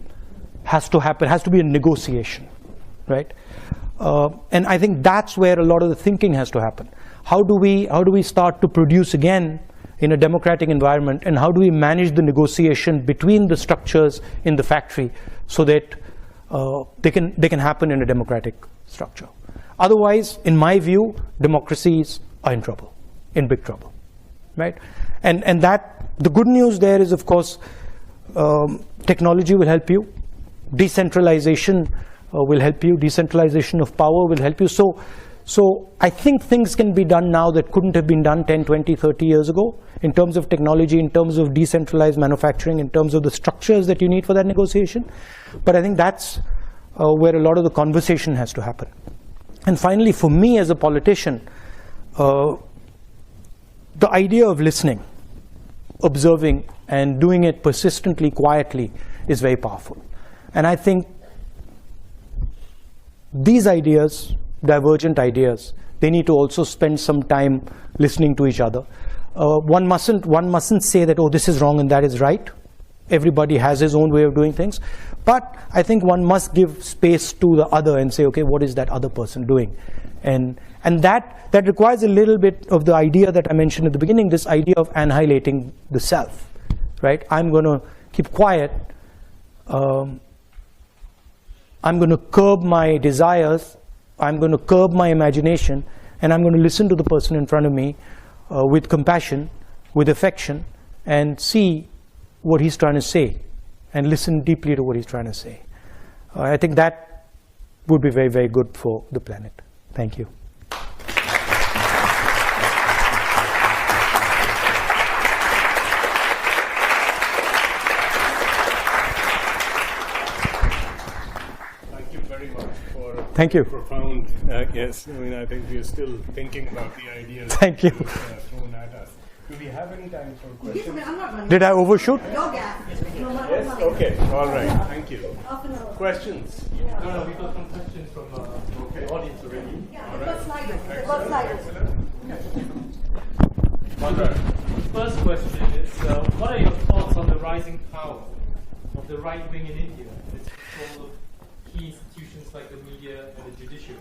has to happen, has to be a negotiation, right? And I think that's where a lot of the thinking has to happen. How do we start to produce again in a democratic environment, and how do we manage the negotiation between the structures in the factory so that they can happen in a democratic structure? Otherwise, in my view, democracies are in trouble, in big trouble, right? And that the good news there is, of course, technology will help you, decentralization will help you, decentralization of power will help you. So I think things can be done now that couldn't have been done 10, 20, 30 years ago in terms of technology, in terms of decentralized manufacturing, in terms of the structures that you need for that negotiation. But I think that's where a lot of the conversation has to happen. And finally, for me as a politician, the idea of listening, observing, and doing it persistently, quietly is very powerful. And I think these ideas, divergent ideas, they need to also spend some time listening to each other. One mustn't say that, oh, this is wrong and that is right. Everybody has his own way of doing things. But I think one must give space to the other and say, okay, what is that other person doing? And that requires a little bit of the idea that I mentioned at the beginning, this idea of annihilating the self, right? I'm going to keep quiet. I'm going to curb my desires. I'm going to curb my imagination, and I'm going to listen to the person in front of me with compassion, with affection, and see what he's trying to say, and listen deeply to what he's trying to say. I think that would be very, very good for the planet. Thank you. Thank you. Profound, yes. I mean, I think we are still thinking about the ideas. Thank you. Thrown at us. Do we have any time for questions? Did I overshoot? Yes. Okay. All right. Thank you. Questions? No, we got some questions from the audience already. Yeah, we've got sliders. First question is, what are your thoughts on the rising power of the right wing in India? Its control of key institutions like the media and the judiciary.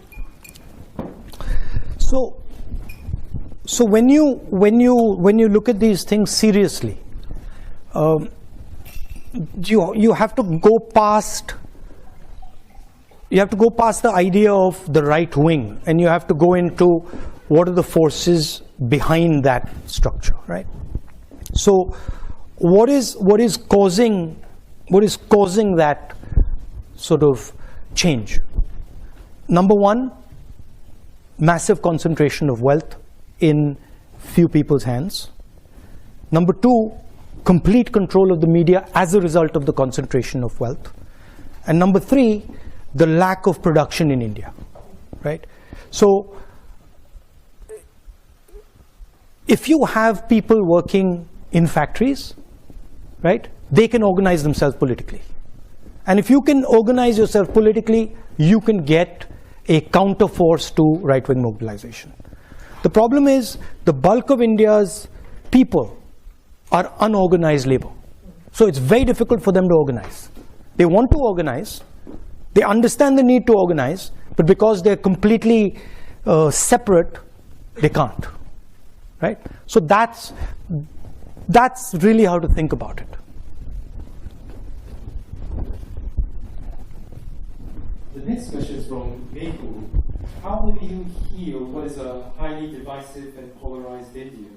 So when you look at these things seriously, you have to go past the idea of the right wing, and you have to go into what are the forces behind that structure, right? So what is causing that sort of change. Number one, massive concentration of wealth in few people's hands. Number two, complete control of the media as a result of the concentration of wealth. And number three, the lack of production in India, right? So if you have people working in factories, right, they can organize themselves politically. And if you can organize yourself politically, you can get a counterforce to right-wing mobilization. The problem is the bulk of India's people are unorganized labor. So it's very difficult for them to organize. They want to organize, they understand the need to organize, but because they're completely separate, they can't, right? So that's really how to think about it. The next question is from Rahul. How will you heal what is a highly divisive and polarized India?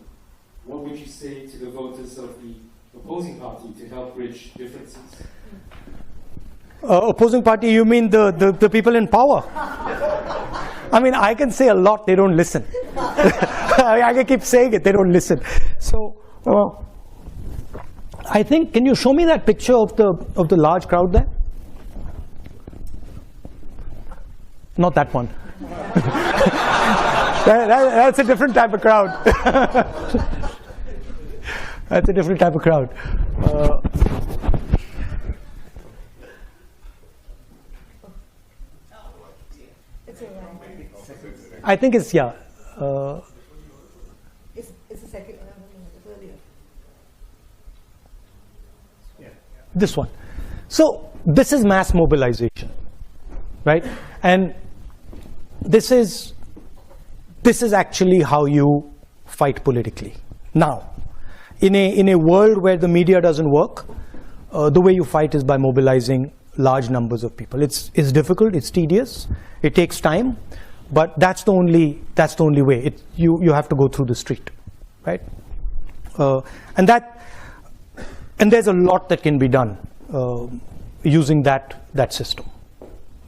What would you say to the voters of the opposing party to help bridge differences? Opposing party, you mean the people in power? I mean, I can say a lot, they don't listen. I can keep saying it, they don't listen. So, I think, can you show me that picture of the large crowd there? Not that one. That's a different type of crowd. That's a different type of crowd. I think it's, yeah. It's a second, it's earlier. This one. So this is mass mobilization, right? And this is actually how you fight politically. Now, in a world where the media doesn't work, the way you fight is by mobilizing large numbers of people. It's difficult, it's tedious, it takes time, but that's the only way. You have to go through the street, right? And there's a lot that can be done using that system,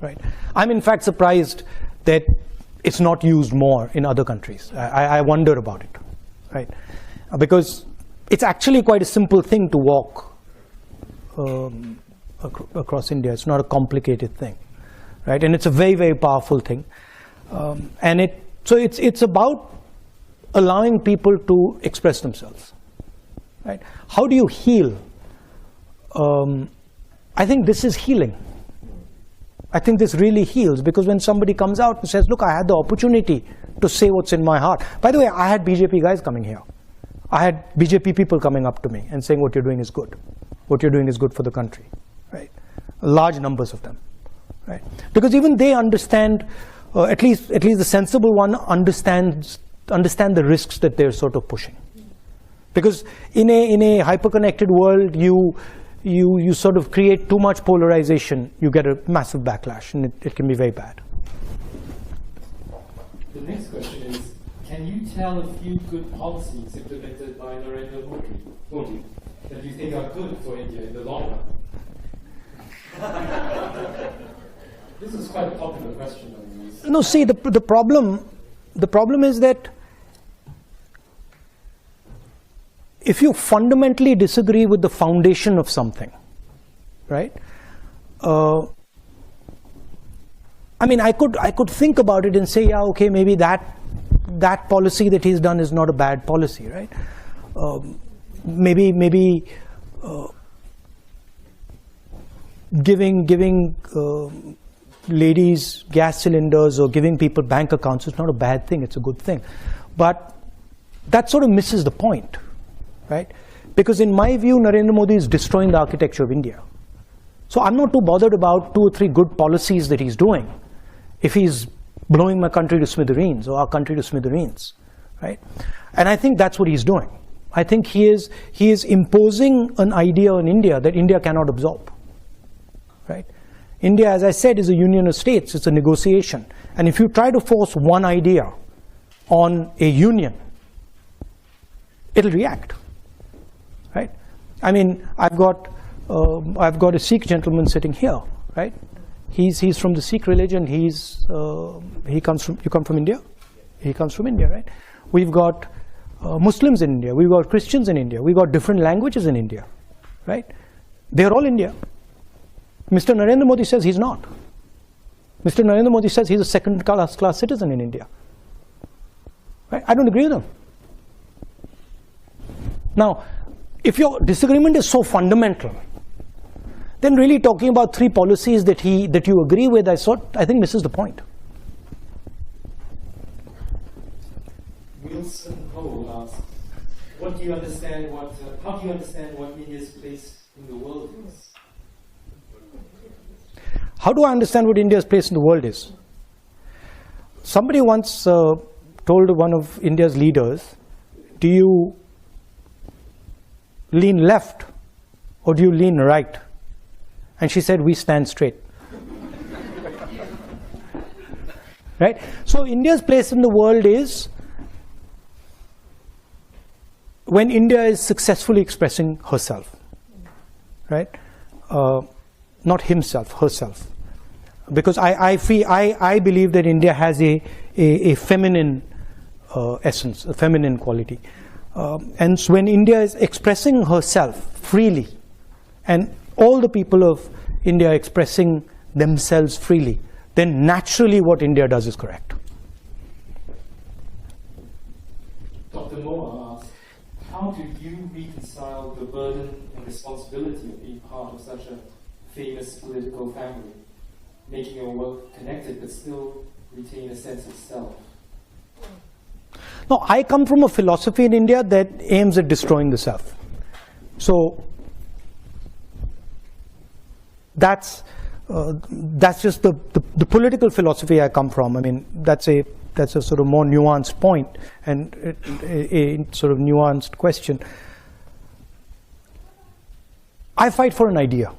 right? I'm in fact surprised that it's not used more in other countries. I wonder about it, right? Because it's actually quite a simple thing to walk across India. It's not a complicated thing, right? And it's a very, very powerful thing. And it's about allowing people to express themselves, right? How do you heal? I think this is healing. I think this really heals, because when somebody comes out and says, look, I had the opportunity to say what's in my heart. By the way, I had BJP guys coming here. I had BJP people coming up to me and saying what you're doing is good. What you're doing is good for the country, right? Large numbers of them, right? Because even they understand, at least the sensible one understand the risks that they're sort of pushing. Because in a hyper-connected world, you sort of create too much polarization, you get a massive backlash, and it can be very bad. The next question is, can you tell a few good policies implemented by Narendra Modi that you think are good for India in the long run? This is quite a popular question. No, see, the problem is that if you fundamentally disagree with the foundation of something, right? I mean, I could think about it and say, yeah, okay, maybe that policy that he's done is not a bad policy, right? Maybe giving ladies gas cylinders or giving people bank accounts is not a bad thing, it's a good thing. But that sort of misses the point, right? Because in my view, Narendra Modi is destroying the architecture of India. So I'm not too bothered about 2 or 3 good policies that he's doing if he's blowing my country to smithereens or our country to smithereens, right? And I think that's what he's doing. I think he is imposing an idea on India that India cannot absorb, right? India, as I said, is a union of states. It's a negotiation. And if you try to force one idea on a union, it'll react, right? I mean, I've got a Sikh gentleman sitting here, right? He's from the Sikh religion. You come from India? He comes from India, right? We've got Muslims in India. We've got Christians in India. We've got different languages in India, right? They're all India. Mr. Narendra Modi says he's not. Mr. Narendra Modi says he's a second-class citizen in India. Right? I don't agree with him. Now, if your disagreement is so fundamental, then really talking about three policies that you agree with, I think misses the point. Wilson Ho asks, how do you understand what India's place in the world is? How do I understand what India's place in the world is? Somebody once told one of India's leaders, do you lean left or do you lean right? And she said, we stand straight. Right? So India's place in the world is when India is successfully expressing herself. Right? Not himself, herself. Because I believe that India has a feminine essence, a feminine quality. And so when India is expressing herself freely, and all the people of India expressing themselves freely, then naturally what India does is correct. Dr. Moa asks, how do you reconcile the burden and responsibility of being part of such a famous political family, making your work connected but still retain a sense of self? No, I come from a philosophy in India that aims at destroying the self. So that's just the political philosophy I come from. I mean, that's a sort of more nuanced point and a sort of nuanced question. I fight for an idea,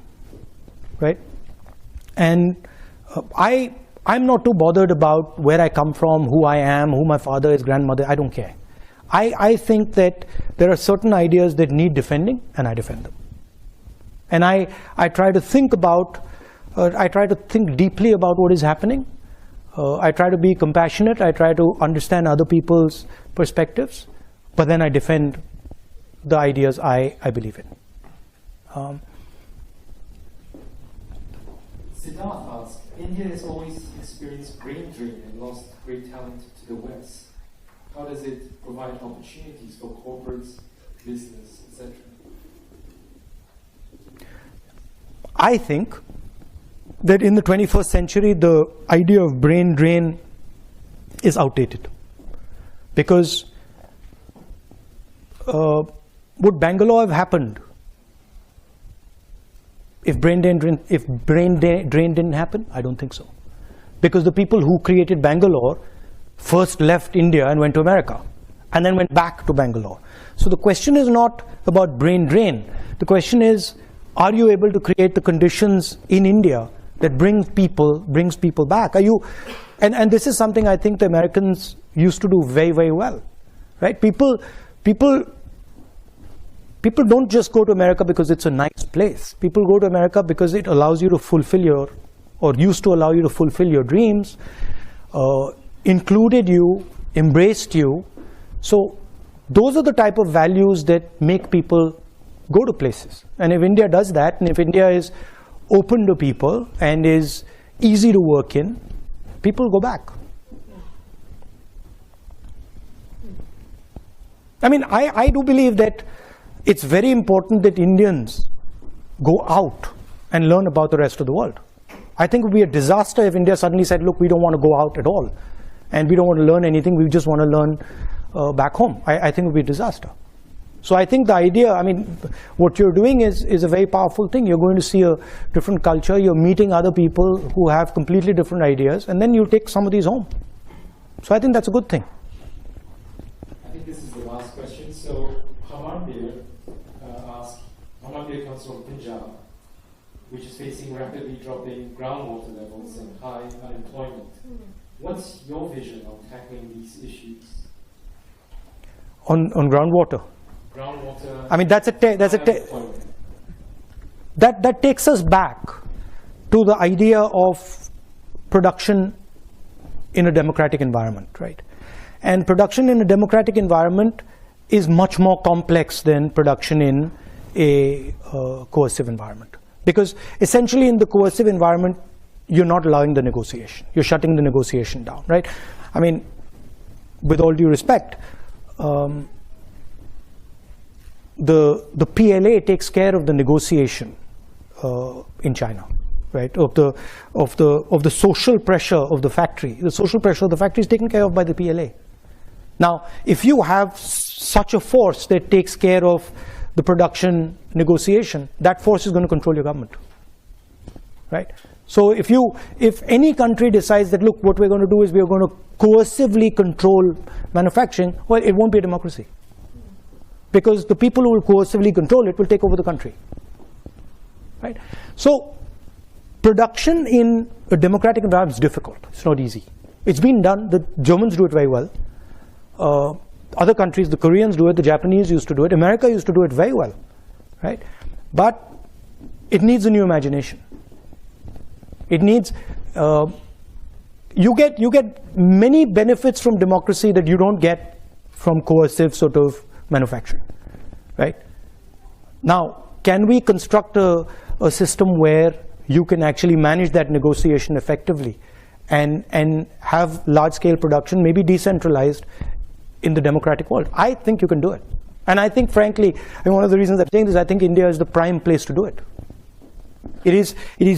right? And I'm not too bothered about where I come from, who I am, who my father is, grandmother. I don't care. I think that there are certain ideas that need defending, and I defend them. And I try to think deeply about what is happening. I try to be compassionate. I try to understand other people's perspectives. But then I defend the ideas I believe in. Siddharth asks, India has always experienced brain drain and lost great talent to the West. How does it provide opportunities for corporates, business, etc.? I think that in the 21st century, the idea of brain drain is outdated. Because would Bangalore have happened if brain drain didn't happen? I don't think so. Because the people who created Bangalore first left India and went to America, and then went back to Bangalore. So the question is not about brain drain. The question is, are you able to create the conditions in India that brings people back? Are you? And this is something I think the Americans used to do very, very well, right? People don't just go to America because it's a nice place. People go to America because it allows you to fulfill used to allow you to fulfill your dreams, included you, embraced you. So those are the type of values that make people go to places. And if India does that, and if India is open to people and is easy to work in, people go back. I mean, I do believe that it's very important that Indians go out and learn about the rest of the world. I think it would be a disaster if India suddenly said, look, we don't want to go out at all, and we don't want to learn anything, we just want to learn back home. I think it would be a disaster. So I think the idea, I mean, what you're doing is a very powerful thing. You're going to see a different culture, you're meeting other people who have completely different ideas, and then you take some of these home. So I think that's a good thing. I think this is the last question. So Hamanbir asks, Hamanbir comes from Punjab, which is facing rapidly dropping groundwater levels and high unemployment. What's your vision on tackling these issues? On groundwater? Groundwater. I mean, that takes us back to the idea of production in a democratic environment, right? And production in a democratic environment is much more complex than production in a coercive environment. Because essentially in the coercive environment, you're not allowing the negotiation. You're shutting the negotiation down, right? I mean, with all due respect, the PLA takes care of the negotiation in China, right? Of the social pressure of the factory. The social pressure of the factory is taken care of by the PLA. Now, if you have such a force that takes care of the production negotiation, that force is going to control your government, right? So if any country decides that, look, what we're going to do is we're going to coercively control manufacturing, well, it won't be a democracy. Because the people who will coercively control it will take over the country, right? So production in a democratic environment is difficult. It's not easy. It's been done. The Germans do it very well. Other countries, the Koreans do it, the Japanese used to do it, America used to do it very well, right? But it needs a new imagination. It needs, you get many benefits from democracy that you don't get from coercive sort of manufacturing, right? Now, can we construct a system where you can actually manage that negotiation effectively and have large-scale production, maybe decentralized, in the democratic world? I think you can do it. And I think, frankly, and one of the reasons I'm saying this, I think India is the prime place to do it. It is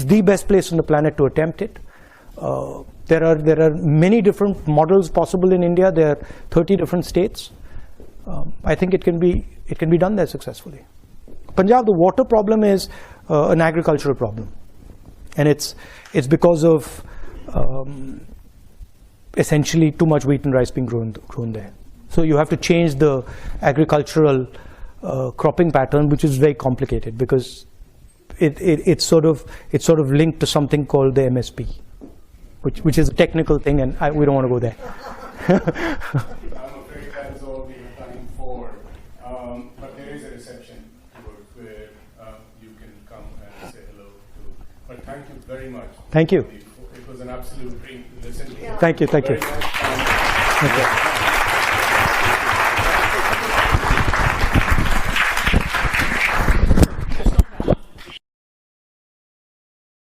the best place on the planet to attempt it. There are many different models possible in India. There are 30 different states. I think it can be done there successfully. Punjab, the water problem is an agricultural problem, and it's because of essentially too much wheat and rice being grown there. So you have to change the agricultural cropping pattern, which is very complicated because it's sort of linked to something called the MSP, which is a technical thing, and we don't want to go there. I'm afraid that is all we have time for. But there is a reception where you can come and say hello to. But thank you very much. Thank you. It was an absolute dream to listen to you. Thank you. Very much. Thank you.